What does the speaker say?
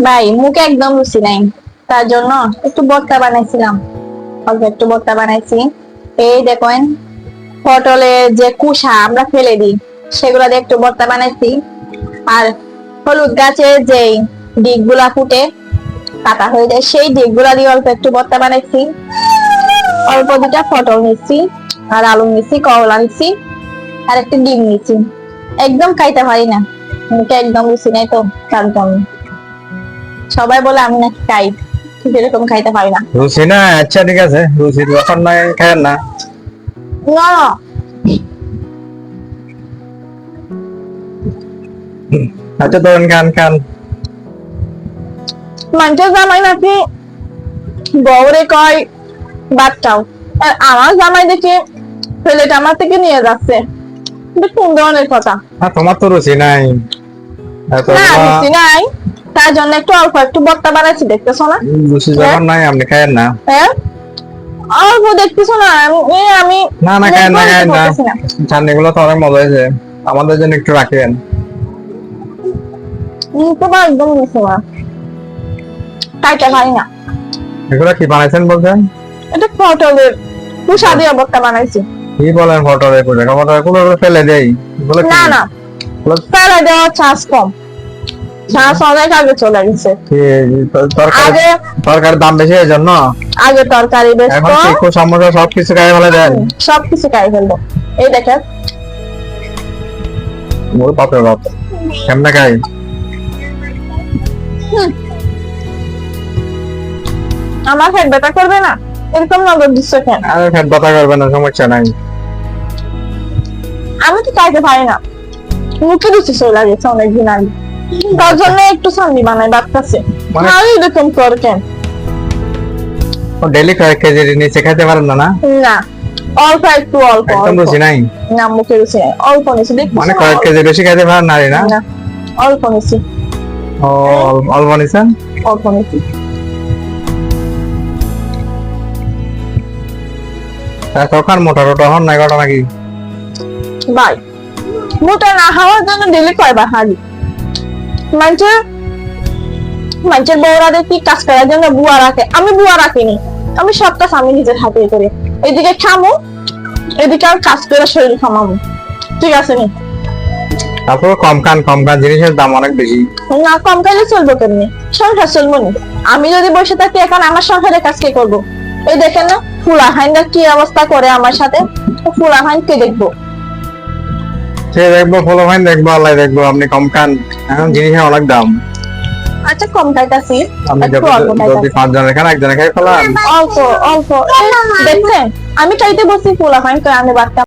ভাই মুখে একদম রুচি নাই, তার জন্য একটু ভর্তা বানাইছিলাম, অল্প একটু ভর্তা বানাইছি। এই দেখেন পটলের যে কুসা আমরা ফেলে দিই, সেগুলা দিয়ে একটু ভর্তা বানাইছি। আর হলুদ গাছের যে দিকগুলা ফুটে কাটা হয়ে যায়, সেই দিকগুলা দিয়ে অল্প একটু ভর্তা বানাইছি। অল্প দুটা পটল নিচ্ছি, আর আলু নিচ্ছি, করলা নিচ্ছি, আর একটা ডিম নিচ্ছি। একদম খাইতে পারি না, মুখে একদম রুচি নেই তো, তার জন্য সবাই বলে আমি নাকি খাই, ঠিক এরকম খাইতে পারি না। রুচি না, আচ্ছা ঠিক আছে, রুচির ব্যাপার নাই, খায়েন না। না আচ্ছা ধরেন খান খান। মানুষের জামাই নাকি বউরে কয় বাচ্চাও, আর আমার জামাই দেখি ছেলেটা আমার থেকে নিয়ে যাচ্ছে, এটা কোন ধরনের কথা? তোমার তো রুচি নাই। না রুচি নাই, তার জন্য একটু অল্প একটু ভর্তা বানাইছি, দেখতেছো না? রুচি যখন নাই আপনি খায়েন না। হ্যাঁ অল্প দেখতেছো না, আমি না না খায়েন না, খায়েন না। চাটনি গুলো তো অনেক মজা হয়েছে, আমাদের জন্য একটু রাখেন। তোমার একদম রুচি না, খাইতে পারি না। এগুলো কি বানাইছেন বলছেন? এটা পটলের কুসা দিয়ে ভর্তা বানাইছি। কি বলেন পটলের পুজো? পটলের গুলো ফেলে দেই? না না, ফেলে দেওয়ার চান্স কম, চান্স অনেক আগে চলে গেছে। তরকারির দাম বেশি এই জন্য আগে তরকারি বেশ এখন কি সমস্যা, সবকিছু খাই ফেলে দেন, সবকিছু খাই ফেলবো। এই দেখেন মোর বাপরে বাপ, কেমনে খাই? আমার পেট ব্যথা করবে না, এরকম নজর দিচ্ছ কেন? আরে পেট ব্যথা করবে না, সমস্যা নাই। আমি তো খাইতে পারি না, মুখে রুচি চলে গেছে অনেকদিন আগে, তার জন্য একটু সান্দি বানাই বাচ্চাছে। আমি এরকম কর কেন? ডেলি কয়েক কেজি নিচে খাইতে পারেন না? না না, অল্প একটু, অল্প একদম রুচি নাই, না মুখে রুচি নাই, অল্প নিছি। মানে কয়েক কেজি বেশি খাইতে পারেন না? না অল্প নিছি। ও অল্প নিছেন? অল্প নিছি। তখন মোটা টোটা হন নাই ঘটনা কি? ভাই মোটা না হওয়ার জন্য ডেলি কয়বার হারি, মানুষের বউরা দেখি কাজ করার জন্য বুয়া রাখে, আমি বুয়া রাখিনি, আমি সব কাজ আমি নিজের হাতে করি। এদিকে খামো, এদিকে আর কাজ করে শরীর খামামো, ঠিক আছে নি? তারপর কম খান, কম খান, জিনিসের দাম অনেক বেশি। না কম কাজে চলবো কেমনি? সংসার চলবো নি? আমি যদি বসে থাকি এখন আমার সংসারের কাজ কে করবো? এই দেখেন না ফুলা হাইনরা কি অবস্থা করে আমার সাথে, ফুলা হাইন কে দেখবো? সে দেখবো, ফলো ফাইন দেখবো, আল্লাহ দেখবো। আপনি কম খান, এখন জিনিসের অনেক দাম। আচ্ছা কম খাইতাছি, আপনি একটু অল্প যদি খাইতাছি। 5 জনের খান, একজনে খাই ফেলান। অল্প অল্প দেখছেন, আমি চাইতে বসি ফুলা ফাইন করে আমি বাচ্চা